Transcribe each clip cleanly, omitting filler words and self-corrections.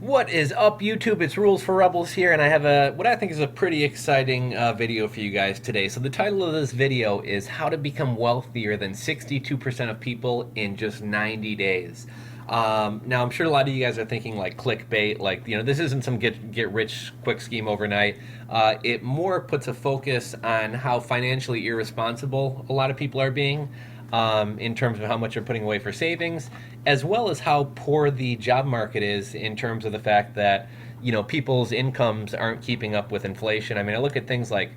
What is up, YouTube? It's Rules for Rebels here, and I have what I think is a pretty exciting video for you guys today. So the title of this video is How to Become Wealthier Than 62% of People in Just 90 Days. Now, I'm sure a lot of you guys are thinking like clickbait, like, this isn't some get rich quick scheme overnight. It more puts a focus on how financially irresponsible a lot of people are being. In terms of how much they're putting away for savings, as well as how poor the job market is in terms of the fact that, people's incomes aren't keeping up with inflation. I mean, I look at things like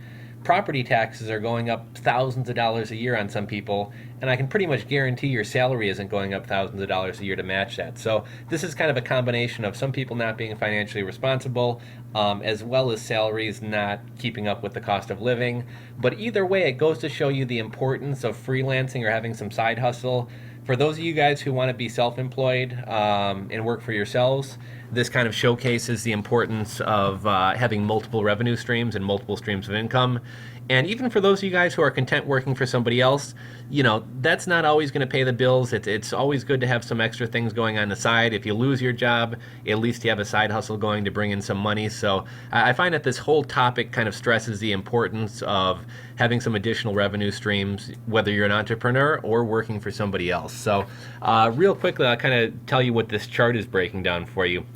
property taxes are going up thousands of dollars a year on some people, and I can pretty much guarantee your salary isn't going up thousands of dollars a year to match that. So this is kind of a combination of some people not being financially responsible, as well as salaries not keeping up with the cost of living. But either way, it goes to show you the importance of freelancing or having some side hustle. For those of you guys who want to be self-employed and work for yourselves, this kind of showcases the importance of having multiple revenue streams and multiple streams of income. And even for those of you guys who are content working for somebody else, that's not always going to pay the bills. It's always good to have some extra things going on the side. If you lose your job, at least you have a side hustle going to bring in some money. So I find that this whole topic kind of stresses the importance of having some additional revenue streams, whether you're an entrepreneur or working for somebody else. So real quickly, I'll kind of tell you what this chart is breaking down for you.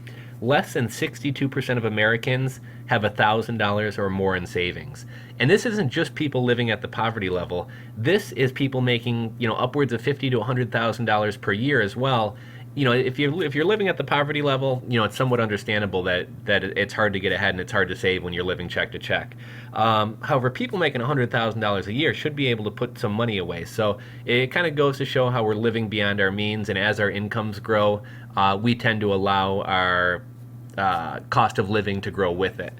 Less than 62% of Americans have $1,000 or more in savings. And this isn't just people living at the poverty level. This is people making, upwards of $50,000 to $100,000 per year as well. If you're living at the poverty level, it's somewhat understandable that it's hard to get ahead and it's hard to save when you're living check to check. However, people making $100,000 a year should be able to put some money away. So it kind of goes to show how we're living beyond our means, and as our incomes grow, we tend to allow our cost of living to grow with it.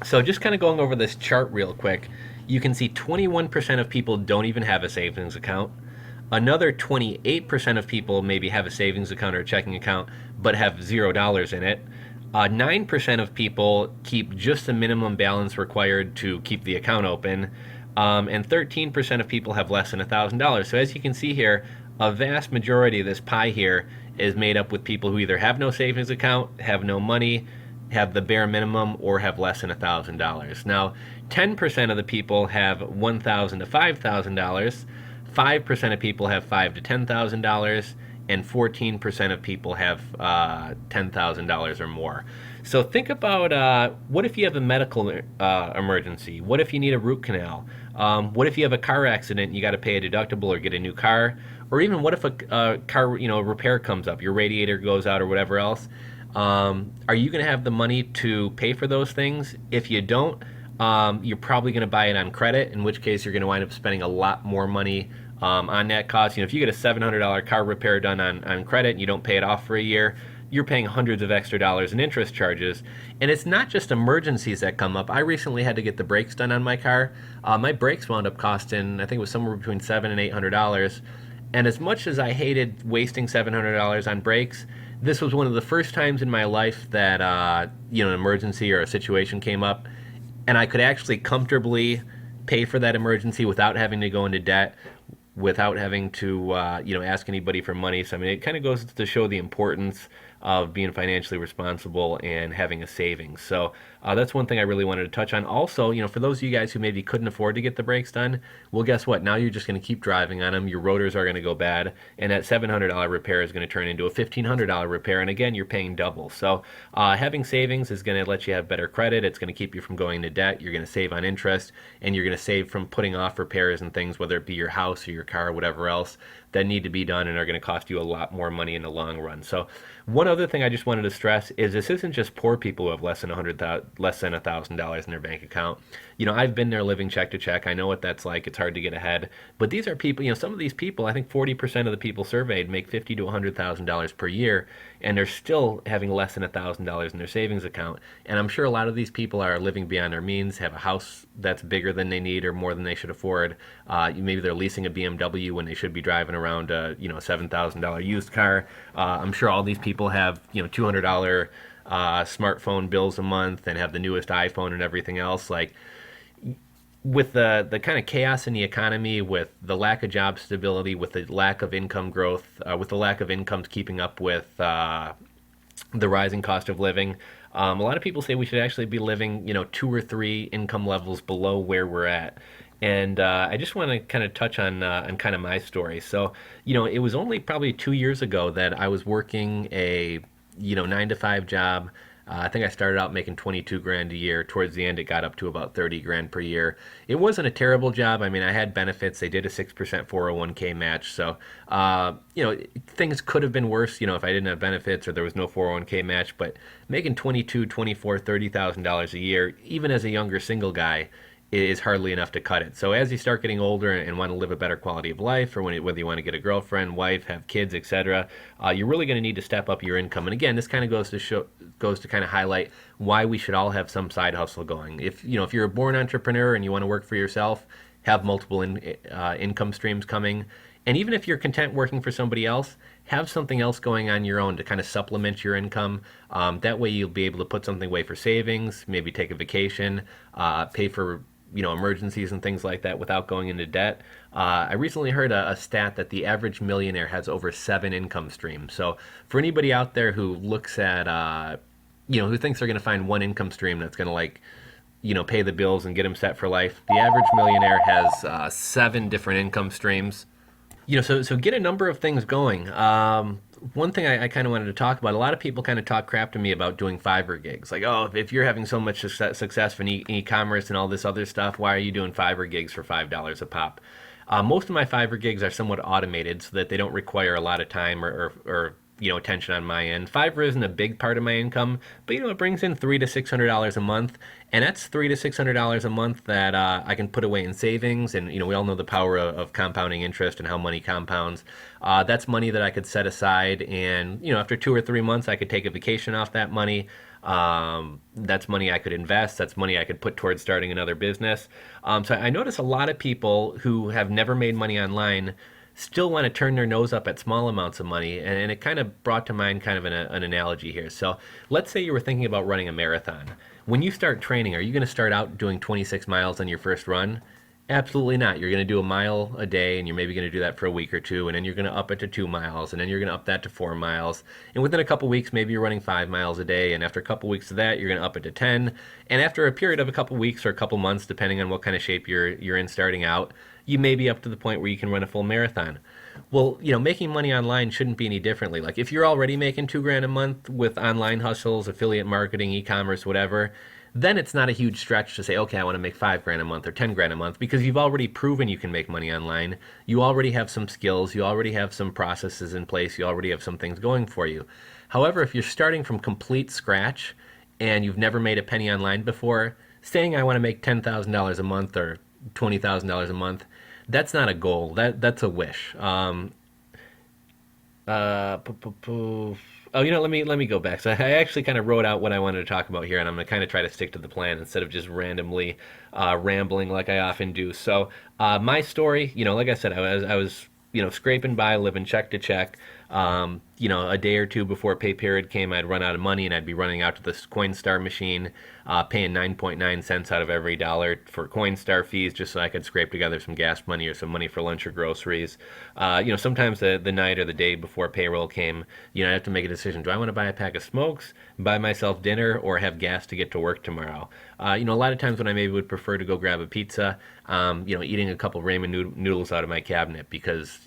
So just kind of going over this chart real quick, you can see 21% of people don't even have a savings account. Another 28% of people maybe have a savings account or a checking account, but have $0 in it. 9% of people keep just the minimum balance required to keep the account open. And 13% of people have less than $1,000. So as you can see here, a vast majority of this pie here is made up with people who either have no savings account, have no money, have the bare minimum, or have less than $1,000. Now, 10% of the people have $1,000 to $5,000, 5% of people have $5,000 to $10,000, and 14% of people have $10,000 or more. So think about what if you have a medical emergency? What if you need a root canal? What if you have a car accident and you got to pay a deductible or get a new car? Or even what if a car, repair comes up, your radiator goes out or whatever else? Are you going to have the money to pay for those things? If you don't, you're probably going to buy it on credit, in which case you're going to wind up spending a lot more money on that cost. If you get a $700 car repair done on credit and you don't pay it off for a year, you're paying hundreds of extra dollars in interest charges. And it's not just emergencies that come up. I recently had to get the brakes done on my car. My brakes wound up costing, I think it was somewhere between $700 and $800. And as much as I hated wasting $700 on brakes, this was one of the first times in my life that an emergency or a situation came up, and I could actually comfortably pay for that emergency without having to go into debt, without having to ask anybody for money. So I mean, it kind of goes to show the importance of being financially responsible and having a savings. So that's one thing I really wanted to touch on. Also, for those of you guys who maybe couldn't afford to get the brakes done, well, guess what? Now you're just going to keep driving on them. Your rotors are going to go bad, and that $700 repair is going to turn into a $1,500 repair, and again, you're paying double. So having savings is going to let you have better credit. It's going to keep you from going into debt. You're going to save on interest, and you're going to save from putting off repairs and things, whether it be your house or your car or whatever else, that need to be done and are going to cost you a lot more money in the long run. So one other thing I just wanted to stress is this isn't just poor people who have less than $1,000 in their bank account. I've been there living check to check. I know what that's like. It's hard to get ahead. But these are people, some of these people, I think 40% of the people surveyed make $50,000 to $100,000 per year, and they're still having less than $1,000 in their savings account. And I'm sure a lot of these people are living beyond their means, have a house that's bigger than they need or more than they should afford. Maybe they're leasing a BMW when they should be driving around a $7,000 used car. I'm sure all these people have $200 smartphone bills a month and have the newest iPhone and everything else. Like, with the kind of chaos in the economy, with the lack of job stability, with the lack of income growth, with the lack of incomes keeping up with the rising cost of living. A lot of people say we should actually be living, two or three income levels below where we're at. And I just want to kind of touch on kind of my story. So, it was only probably 2 years ago that I was working a 9 to 5 job. I think I started out making 22 grand a year. Towards the end, it got up to about 30 grand per year. It wasn't a terrible job. I mean, I had benefits. They did a 6% 401k match. So, things could have been worse, if I didn't have benefits or there was no 401k match. But making 22, 24, $30,000 a year, even as a younger single guy, is hardly enough to cut it. So as you start getting older and want to live a better quality of life, or whether you want to get a girlfriend, wife, have kids, etc., you're really going to need to step up your income. And again, this kind of goes to kind of highlight why we should all have some side hustle going. If you're a born entrepreneur and you want to work for yourself, have multiple income streams coming. And even if you're content working for somebody else, have something else going on your own to kind of supplement your income. That way you'll be able to put something away for savings, maybe take a vacation, pay for emergencies and things like that without going into debt. I recently heard a stat that the average millionaire has over 7 income streams. So for anybody out there who looks at, who thinks they're going to find one income stream that's going to pay the bills and get them set for life, the average millionaire has 7 different income streams. So get a number of things going. One thing I kind of wanted to talk about, a lot of people kind of talk crap to me about doing Fiverr gigs. Like, oh, if you're having so much success in e-commerce and all this other stuff, why are you doing Fiverr gigs for $5 a pop? Most of my Fiverr gigs are somewhat automated so that they don't require a lot of time or attention on my end. Fiverr isn't a big part of my income, but it brings in $300 to $600 a month, and that's $300 to $600 a month that I can put away in savings. And we all know the power of compounding interest and how money compounds. That's money that I could set aside, and after 2 or 3 months, I could take a vacation off that money. That's money I could invest. That's money I could put towards starting another business. So I notice a lot of people who have never made money online still want to turn their nose up at small amounts of money. And it kind of brought to mind kind of an analogy here. So let's say you were thinking about running a marathon. When you start training, are you going to start out doing 26 miles on your first run? Absolutely not. You're going to do a mile a day, and you're maybe going to do that for a week or two, and then you're going to up it to 2 miles, and then you're going to up that to 4 miles. And within a couple weeks, maybe you're running 5 miles a day, and after a couple weeks of that, you're going to up it to 10. And after a period of a couple weeks or a couple months, depending on what kind of shape you're in starting out, you may be up to the point where you can run a full marathon. Well, making money online shouldn't be any differently. Like if you're already making 2 grand a month with online hustles, affiliate marketing, e-commerce, whatever, then it's not a huge stretch to say, okay, I want to make 5 grand a month or 10 grand a month, because you've already proven you can make money online. You already have some skills. You already have some processes in place. You already have some things going for you. However, if you're starting from complete scratch and you've never made a penny online before, saying I want to make $10,000 a month or $20,000 a month, that's not a goal. That's a wish. Uh, pu- pu- pu- Oh, let me go back. So I actually kind of wrote out what I wanted to talk about here, and I'm gonna kind of try to stick to the plan instead of just randomly rambling like I often do. So my story, like I said, I was scraping by, living check to check. A day or two before pay period came, I'd run out of money, and I'd be running out to this Coinstar machine, paying 9.9 cents out of every dollar for Coinstar fees just so I could scrape together some gas money or some money for lunch or groceries. Sometimes the night or the day before payroll came, I have to make a decision. Do I want to buy a pack of smokes, buy myself dinner, or have gas to get to work tomorrow? A lot of times when I maybe would prefer to go grab a pizza, eating a couple ramen noodles out of my cabinet because,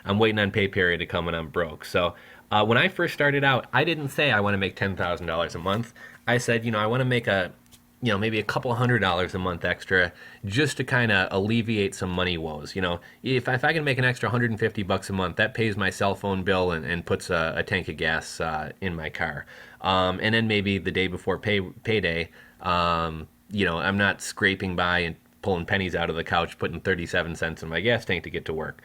I'm waiting on pay period to come and I'm broke. So when I first started out, I didn't say I want to make $10,000 a month. I said, I want to make maybe a couple $100 a month extra just to kind of alleviate some money woes. If I can make an extra $150 a month, that pays my cell phone bill and puts a tank of gas in my car. And then maybe the day before payday, I'm not scraping by and pulling pennies out of the couch, putting 37 cents in my gas tank to get to work.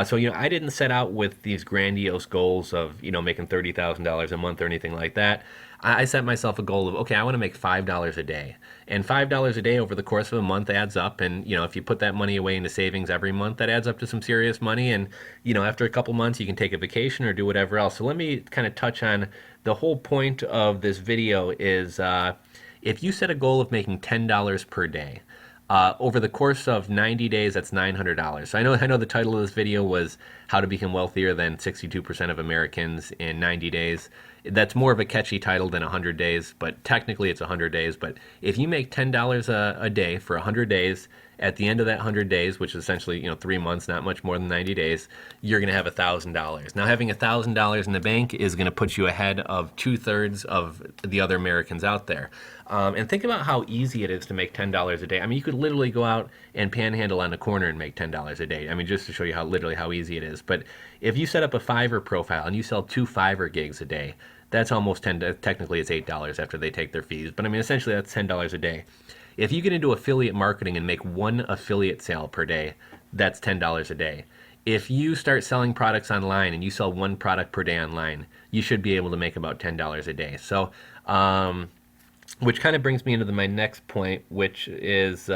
So I didn't set out with these grandiose goals of, making $30,000 a month or anything like that. I set myself a goal of, okay, I want to make $5 a day. And $5 a day over the course of a month adds up. And, if you put that money away into savings every month, that adds up to some serious money. And, after a couple months, you can take a vacation or do whatever else. So let me kind of touch on the whole point of this video is if you set a goal of making $10 per day, over the course of 90 days, that's $900. So I know the title of this video was how to become wealthier than 62% of Americans in 90 days. That's more of a catchy title than 100 days, but technically it's 100 days. But if you make $10 a day for 100 days, at the end of that 100 days, which is essentially 3 months, not much more than 90 days, you're going to have $1,000. Now, having $1,000 in the bank is going to put you ahead of 2/3 of the other Americans out there. And think about how easy it is to make $10 a day. I mean, you could literally go out and panhandle on the corner and make $10 a day. I mean, just to show you how easy it is. But if you set up a Fiverr profile and you sell 2 Fiverr gigs a day, that's almost technically it's $8 after they take their fees. But I mean, essentially that's $10 a day. If you get into affiliate marketing and make 1 affiliate sale per day, that's $10 a day. If you start selling products online and you sell 1 product per day online, you should be able to make about $10 a day. So, which kind of brings me into my next point, which is,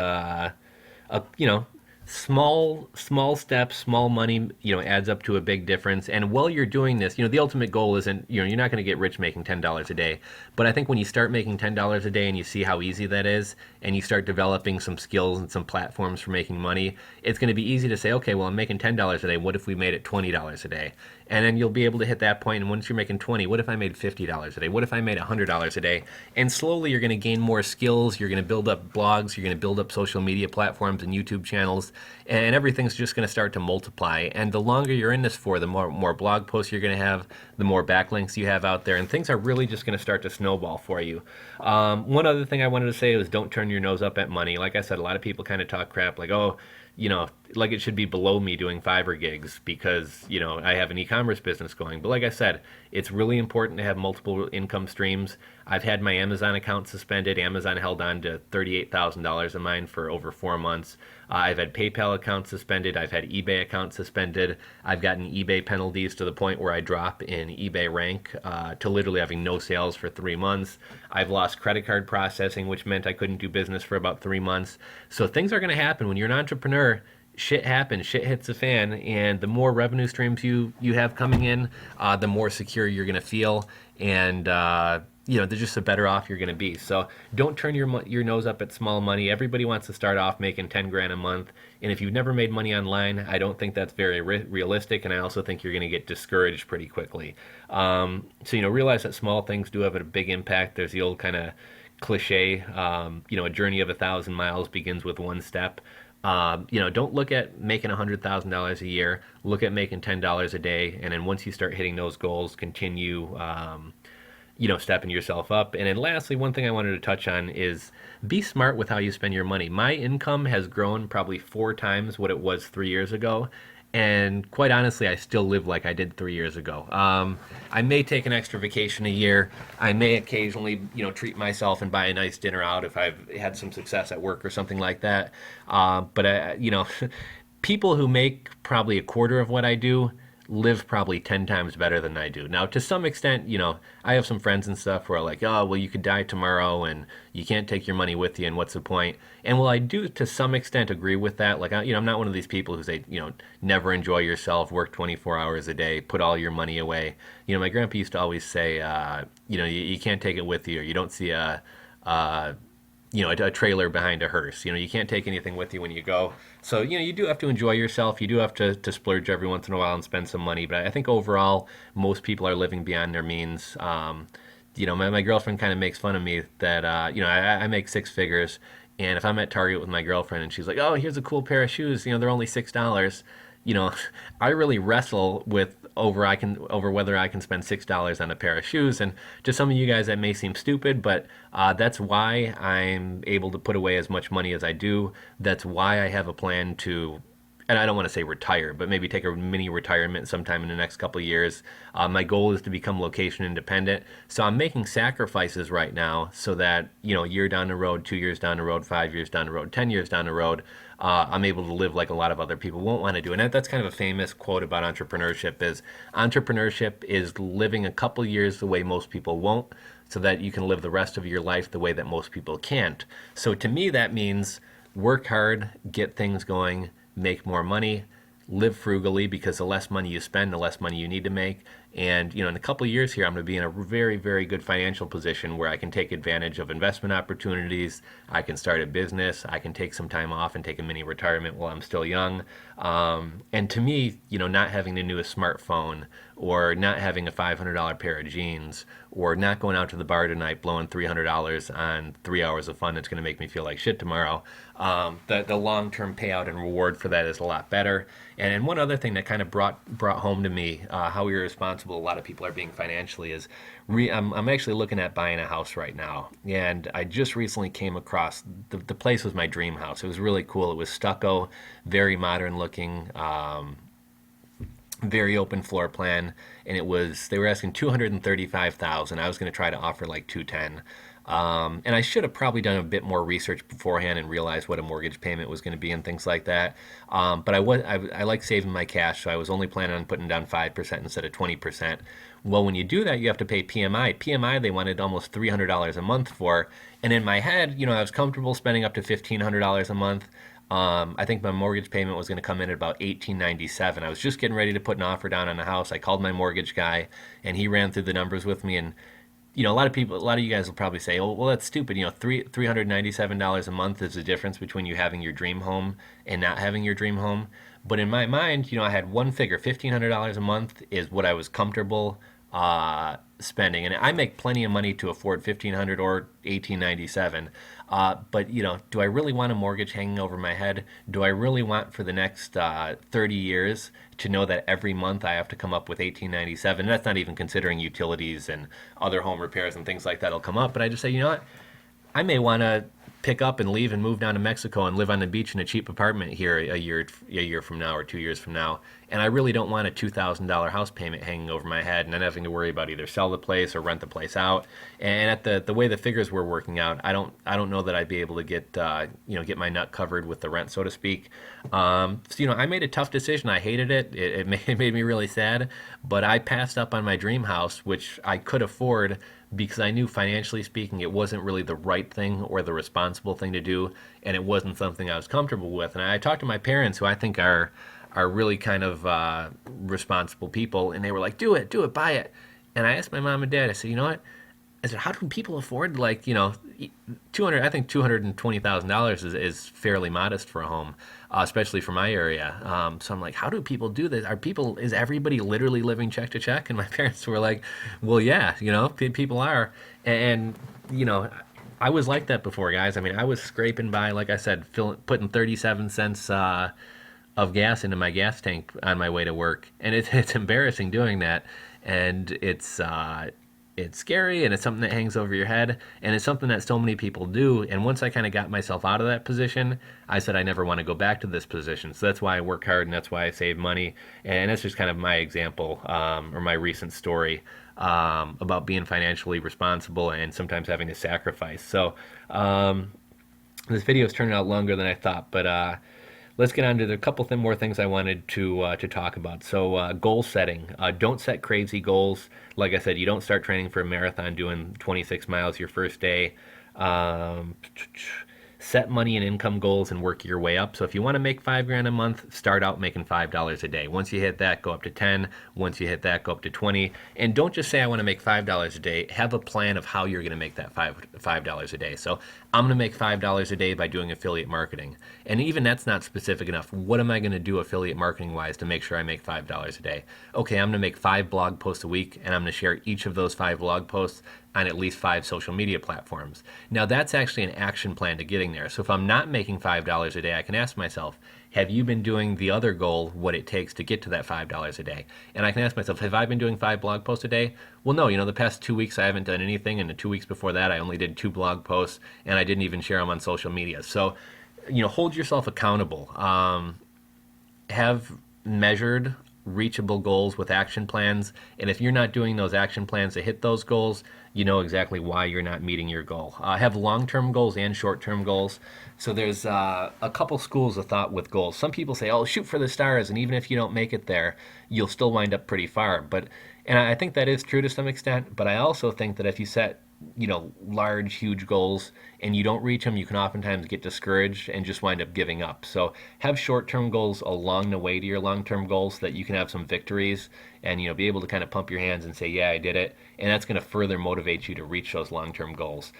small steps, small money, adds up to a big difference. And while you're doing this, the ultimate goal isn't, you're not going to get rich making $10 a day. But I think when you start making $10 a day and you see how easy that is, and you start developing some skills and some platforms for making money, it's going to be easy to say, okay, well, I'm making $10 a day. What if we made it $20 a day? And then you'll be able to hit that point. And once you're making 20, what if I made $50 a day? What if I made $100 a day? And slowly you're going to gain more skills. You're going to build up blogs. You're going to build up social media platforms and YouTube channels. And everything's just going to start to multiply. And the longer you're in this for, the more blog posts you're going to have, the more backlinks you have out there. And things are really just going to start to snowball for you. One other thing I wanted to say was don't turn your nose up at money. Like I said, a lot of people kind of talk crap like, oh, like it should be below me doing Fiverr gigs because, I have an e-commerce business going. But like I said, it's really important to have multiple income streams. I've had my Amazon account suspended. Amazon held on to $38,000 of mine for over 4 months. I've had PayPal accounts suspended. I've had eBay accounts suspended. I've gotten eBay penalties to the point where I drop in eBay rank to literally having no sales for 3 months. I've lost credit card processing, which meant I couldn't do business for about 3 months. So things are going to happen. When you're an entrepreneur, shit happens, shit hits the fan, and the more revenue streams you have coming in, the more secure you're going to feel, and just the better off you're going to be. So don't turn your nose up at small money. Everybody wants to start off making 10 grand a month, and if you've never made money online, I don't think that's very realistic, and I also think you're going to get discouraged pretty quickly. So realize that small things do have a big impact. There's the old kind of cliche, a journey of 1,000 miles begins with 1 step. Don't look at making $100,000 a year. Look at making $10 a day, and then once you start hitting those goals, continue, stepping yourself up. And then lastly, one thing I wanted to touch on is be smart with how you spend your money. My income has grown probably 4 times what it was 3 years ago. And quite honestly, I still live like I did 3 years ago. I may take an extra vacation a year. I may occasionally, treat myself and buy a nice dinner out if I've had some success at work or something like that. But people who make probably a quarter of what I do live probably 10 times better than I do. Now, to some extent, I have some friends and stuff who are like, oh, well, you could die tomorrow and you can't take your money with you, and what's the point? And well, I do to some extent agree with that. Like, I'm not one of these people who say, never enjoy yourself, work 24 hours a day, put all your money away. My grandpa used to always say, you can't take it with you, or you don't see a trailer behind a hearse. You can't take anything with you when you go. So, you do have to enjoy yourself. You do have to splurge every once in a while and spend some money. But I think overall, most people are living beyond their means. My girlfriend kind of makes fun of me that, I make 6 figures. And if I'm at Target with my girlfriend and she's like, oh, here's a cool pair of shoes, they're only $6. I really wrestle with over whether I can spend $6 on a pair of shoes. And to some of you guys, that may seem stupid, but that's why I'm able to put away as much money as I do. That's why I have a plan to, and I don't want to say retire, but maybe take a mini retirement sometime in the next couple of years. My goal is to become location independent. So I'm making sacrifices right now so that, a year down the road, 2 years down the road, 5 years down the road, 10 years down the road, I'm able to live like a lot of other people won't want to do. And that's kind of a famous quote about entrepreneurship is living a couple years the way most people won't, so that you can live the rest of your life the way that most people can't. So to me, that means work hard, get things going, make more money, live frugally, because the less money you spend, the less money you need to make, And in a couple of years here, I'm going to be in a very, very good financial position where I can take advantage of investment opportunities. I can start a business. I can take some time off and take a mini retirement while I'm still young. And to me, not having the newest smartphone, or not having a $500 pair of jeans, or not going out to the bar tonight blowing $300 on 3 hours of fun that's going to make me feel like shit tomorrow. The long term payout and reward for that is a lot better. And one other thing that kind of brought home to me how irresponsible a lot of people are being financially is I'm actually looking at buying a house right now. And I just recently came across the place was my dream house. It was really cool. It was stucco, very modern looking. Very open floor plan, and they were asking 235,000. I was going to try to offer like 210. And I should have probably done a bit more research beforehand and realized what a mortgage payment was going to be and things like that. But I like saving my cash, so I was only planning on putting down 5% instead of 20%. Well, when you do that, you have to pay PMI. PMI they wanted almost $300 a month for, and in my head, I was comfortable spending up to $1,500 a month. I think my mortgage payment was going to come in at about $1,897. I was just getting ready to put an offer down on the house. I called my mortgage guy, and he ran through the numbers with me. And a lot of you guys will probably say, "Oh, well, that's stupid." $397 a month is the difference between you having your dream home and not having your dream home. But in my mind, I had one figure: $1,500 a month is what I was comfortable spending, and I make plenty of money to afford 1,500 or 1,897. But do I really want a mortgage hanging over my head? Do I really want for the next 30 years to know that every month I have to come up with 1,897? That's not even considering utilities and other home repairs and things like that'll come up. But I just say, what? I may want to pick up and leave and move down to Mexico and live on the beach in a cheap apartment here a year from now or 2 years from now. And I really don't want a $2,000 house payment hanging over my head and then having to worry about either sell the place or rent the place out. And at the way the figures were working out, I don't know that I'd be able to get my nut covered with the rent, so to speak. So I made a tough decision. I hated it. It made me really sad, but I passed up on my dream house, which I could afford, because I knew, financially speaking, it wasn't really the right thing or the responsible thing to do, and it wasn't something I was comfortable with. And I talked to my parents, who I think are really kind of responsible people, and they were like, do it, buy it. And I asked my mom and dad, I said, you know what? I said, how do people afford, like, 200? I think $220,000 is fairly modest for a home, especially for my area. So I'm like, how do people do this? Is everybody literally living check to check? And my parents were like, well, yeah, people are. And I was like that before, guys. I mean, I was scraping by, like I said, putting 37 cents of gas into my gas tank on my way to work, and it's embarrassing doing that, and it's scary, and it's something that hangs over your head, and it's something that so many people do. And once I kind of got myself out of that position, I said I never want to go back to this position. So that's why I work hard, and that's why I save money. And that's just kind of my example, or my recent story, about being financially responsible and sometimes having to sacrifice. So this video is turning out longer than I thought, but let's get on to a couple more things I wanted to talk about. So goal setting. Don't set crazy goals. Like I said, you don't start training for a marathon doing 26 miles your first day. Set money and income goals and work your way up. So if you want to make $5,000 a month, start out making $5 a day. Once you hit that, go up to 10. Once you hit that, go up to 20. And don't just say I want to make $5 a day. Have a plan of how you're going to make that $5 a day. So I'm going to make $5 a day by doing affiliate marketing. And even that's not specific enough. What am I going to do affiliate marketing wise to make sure I make $5 a day? Okay, I'm going to make 5 blog posts a week, and I'm going to share each of those 5 blog posts on at least 5 social media platforms. Now that's actually an action plan to getting there. So if I'm not making $5 a day, I can ask myself, have you been doing the other goal, what it takes to get to that $5 a day? And I can ask myself, have I been doing 5 blog posts a day? Well, no, the past 2 weeks I haven't done anything, and the 2 weeks before that I only did 2 blog posts, and I didn't even share them on social media. So, hold yourself accountable. Have measured, reachable goals with action plans, and if you're not doing those action plans to hit those goals, you know exactly why you're not meeting your goal. Have long-term goals and short-term goals. So there's a couple schools of thought with goals. Some people say, oh, shoot for the stars, and even if you don't make it there, you'll still wind up pretty far. But And I think that is true to some extent, but I also think that if you set, large, huge goals and you don't reach them, you can oftentimes get discouraged and just wind up giving up. So have short-term goals along the way to your long-term goals so that you can have some victories and, be able to kind of pump your hands and say, yeah, I did it. And that's going to further motivate you to reach those long-term goals.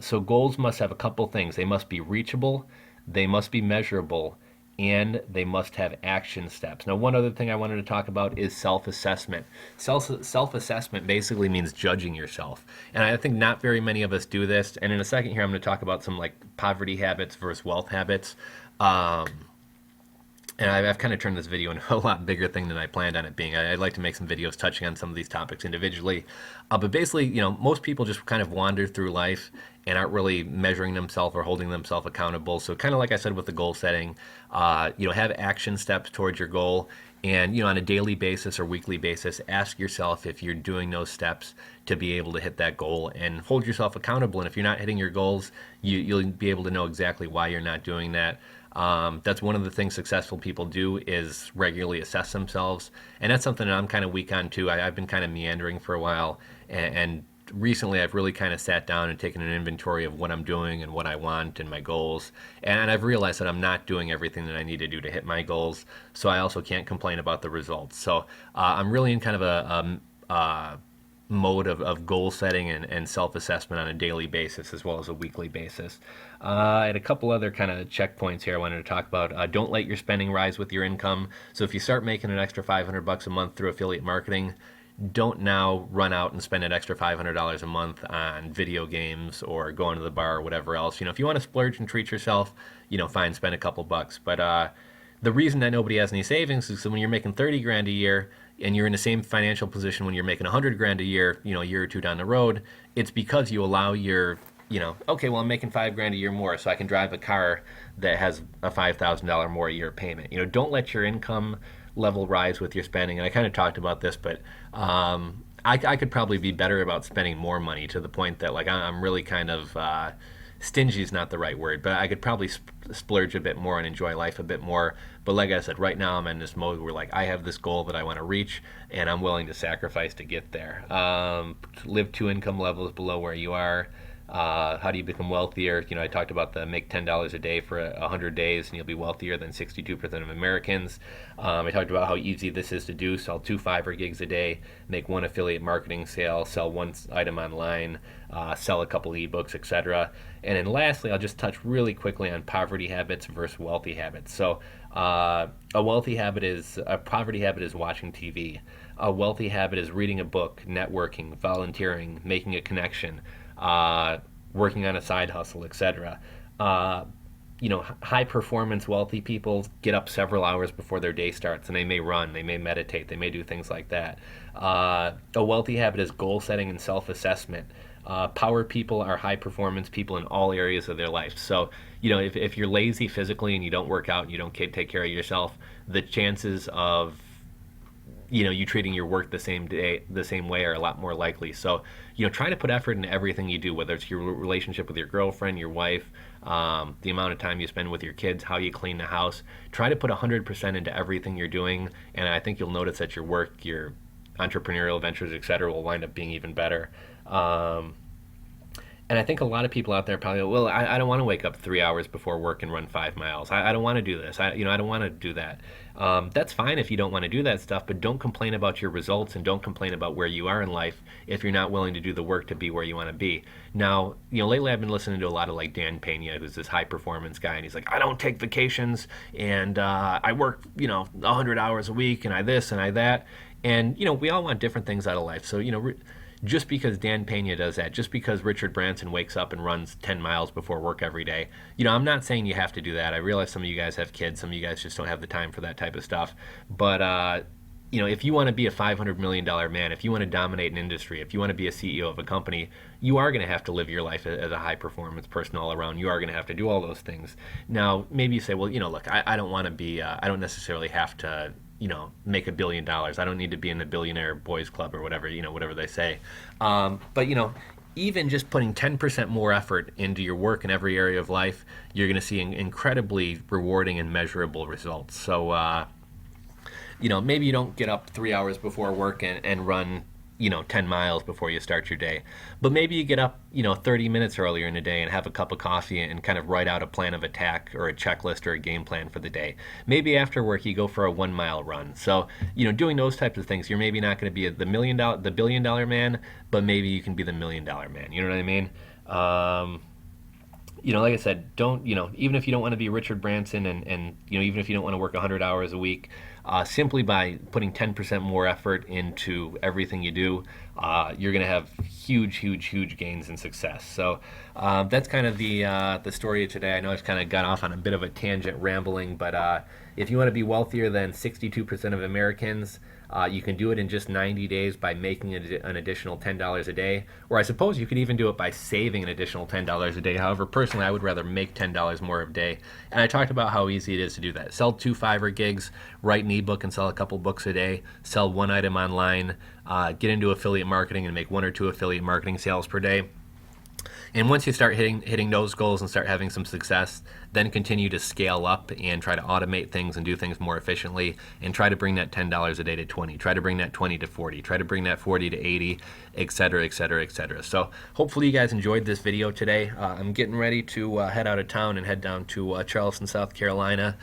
So goals must have a couple things. They must be reachable, they must be measurable, and they must have action steps. Now, one other thing I wanted to talk about is self-assessment. Self-assessment basically means judging yourself. And I think not very many of us do this. And in a second here, I'm going to talk about some like poverty habits versus wealth habits. And I've kind of turned this video into a lot bigger thing than I planned on it being. I'd like to make some videos touching on some of these topics individually. But basically, most people just kind of wander through life and aren't really measuring themselves or holding themselves accountable. So kind of like I said with the goal setting, have action steps towards your goal. And, on a daily basis or weekly basis, ask yourself if you're doing those steps to be able to hit that goal and hold yourself accountable. And if you're not hitting your goals, you'll be able to know exactly why you're not doing that. That's one of the things successful people do is regularly assess themselves. And that's something that I'm kind of weak on too. I've been kind of meandering for a while. And recently I've really kind of sat down and taken an inventory of what I'm doing and what I want and my goals. And I've realized that I'm not doing everything that I need to do to hit my goals. So I also can't complain about the results. So I'm really in kind of a mode of goal setting and self-assessment on a daily basis as well as a weekly basis. I had a couple other kind of checkpoints here I wanted to talk about. Don't let your spending rise with your income. So if you start making an extra $500 a month through affiliate marketing, don't now run out and spend an extra $500 a month on video games or going to the bar or whatever else. If you want to splurge and treat yourself, fine, spend a couple bucks. But the reason that nobody has any savings is when you're making 30 grand a year and you're in the same financial position when you're making 100 grand a year, a year or two down the road, it's because you allow your, okay, well, I'm making 5 grand a year more, so I can drive a car that has a $5,000 more a year payment. Don't let your income level rise with your spending. And I kind of talked about this, but I could probably be better about spending more money to the point that like I'm really kind of stingy is not the right word, but I could probably splurge a bit more and enjoy life a bit more. But like I said, right now I'm in this mode where like I have this goal that I want to reach and I'm willing to sacrifice to get there. Live 2 income levels below where you are. How do you become wealthier? I talked about the make $10 a day for 100 days and you'll be wealthier than 62% of Americans. I talked about how easy this is to do. Sell 2 Fiverr gigs a day, make 1 affiliate marketing sale, sell 1 item online, sell a couple ebooks, etc. And then lastly, I'll just touch really quickly on poverty habits versus wealthy habits. So a poverty habit is watching TV. A wealthy habit is reading a book, networking, volunteering, making a connection, working on a side hustle, etc. High performance wealthy people get up several hours before their day starts and they may run, they may meditate, they may do things like that. A wealthy habit is goal setting and self-assessment. Power people are high performance people in all areas of their life. So, if you're lazy physically and you don't work out and you don't take care of yourself, the chances of you treating your work the same way are a lot more likely. So, try to put effort into everything you do, whether it's your relationship with your girlfriend, your wife, the amount of time you spend with your kids, how you clean the house. Try to put 100% into everything you're doing, and I think you'll notice that your work, your entrepreneurial ventures, etc., will wind up being even better. And I think a lot of people out there probably go, well, I don't want to wake up 3 hours before work and run 5 miles. I don't want to do this. I don't want to do that. That's fine if you don't want to do that stuff, but don't complain about your results and don't complain about where you are in life if you're not willing to do the work to be where you want to be. Now, lately I've been listening to a lot of like Dan Pena, who's this high performance guy, and he's like, I don't take vacations and I work, 100 hours a week and I this and I that. And, we all want different things out of life. So, just because Dan Pena does that, just because Richard Branson wakes up and runs 10 miles before work every day, I'm not saying you have to do that. I realize some of you guys have kids, some of you guys just don't have the time for that type of stuff. But, if you want to be a $500 million man, if you want to dominate an industry, if you want to be a CEO of a company, you are going to have to live your life as a high performance person all around. You are going to have to do all those things. Now, maybe you say, well, look, I don't want to be, I don't necessarily have to, make $1 billion. I don't need to be in the billionaire boys club or whatever, whatever they say. But, even just putting 10% more effort into your work in every area of life, you're going to see incredibly rewarding and measurable results. So, maybe you don't get up 3 hours before work and run 10 miles before you start your day. But maybe you get up, 30 minutes earlier in the day and have a cup of coffee and kind of write out a plan of attack or a checklist or a game plan for the day. Maybe after work you go for a 1 mile run. So, doing those types of things, you're maybe not going to be the billion dollar man, but maybe you can be the $1 million man. You know what I mean? Like I said, don't, even if you don't want to be Richard Branson and even if you don't want to work 100 hours a week, simply by putting 10% more effort into everything you do, you're going to have huge, huge, huge gains in success. So that's kind of the story of today. I know I've kind of got off on a bit of a tangent rambling, but if you want to be wealthier than 62% of Americans, you can do it in just 90 days by making an additional $10 a day. Or I suppose you could even do it by saving an additional $10 a day. However, personally, I would rather make $10 more a day. And I talked about how easy it is to do that. Sell 2 Fiverr gigs, write an ebook and sell a couple books a day, sell one item online, get into affiliate marketing and make 1 or 2 affiliate marketing sales per day. And once you start hitting those goals and start having some success, then continue to scale up and try to automate things and do things more efficiently, and try to bring that $10 a day to 20, try to bring that 20 to 40, try to bring that 40 to 80, etc., etc., etc. So hopefully you guys enjoyed this video today. I'm getting ready to head out of town and head down to Charleston, South Carolina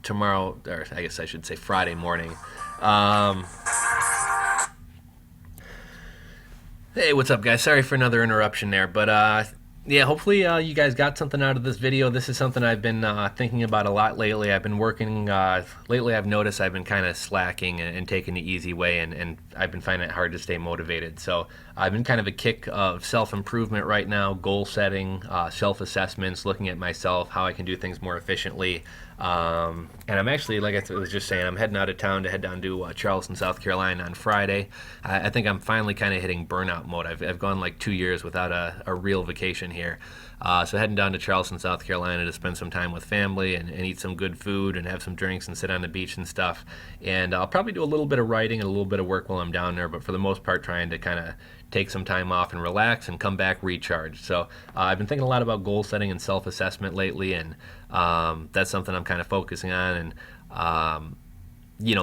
tomorrow, or I guess I should say Friday morning. Hey, what's up, guys? Sorry for another interruption there, but yeah, hopefully you guys got something out of this video. This is something I've been thinking about a lot lately. I've been working, lately I've noticed I've been kind of slacking and taking the easy way, and I've been finding it hard to stay motivated. So I've been kind of a kick of self-improvement right now, goal setting, self-assessments, looking at myself, how I can do things more efficiently. And I'm actually, like I was just saying, I'm heading out of town to head down to Charleston, South Carolina on Friday. I think I'm finally kind of hitting burnout mode. I've gone like 2 years without a real vacation here. So heading down to Charleston, South Carolina to spend some time with family and eat some good food and have some drinks and sit on the beach and stuff. And I'll probably do a little bit of writing and a little bit of work while I'm down there, but for the most part trying to kind of take some time off and relax and come back recharged. So I've been thinking a lot about goal setting and self-assessment lately, and that's something I'm kind of focusing on, and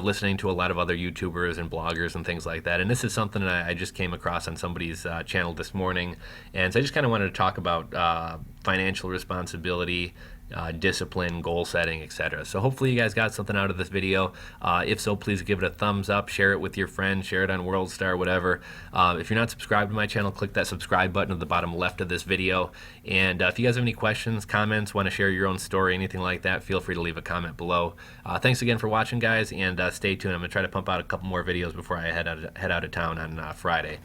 listening to a lot of other YouTubers and bloggers and things like that. And this is something that I just came across on somebody's channel this morning, and so I just kind of wanted to talk about financial responsibility, discipline, goal setting, etc. So hopefully you guys got something out of this video. If so, please give it a thumbs up, share it with your friends, share it on WorldStar, whatever. If you're not subscribed to my channel, click that subscribe button at the bottom left of this video. And if you guys have any questions, comments, want to share your own story, anything like that, feel free to leave a comment below. Thanks again for watching, guys, and stay tuned. I'm going to try to pump out a couple more videos before I head out of town on Friday.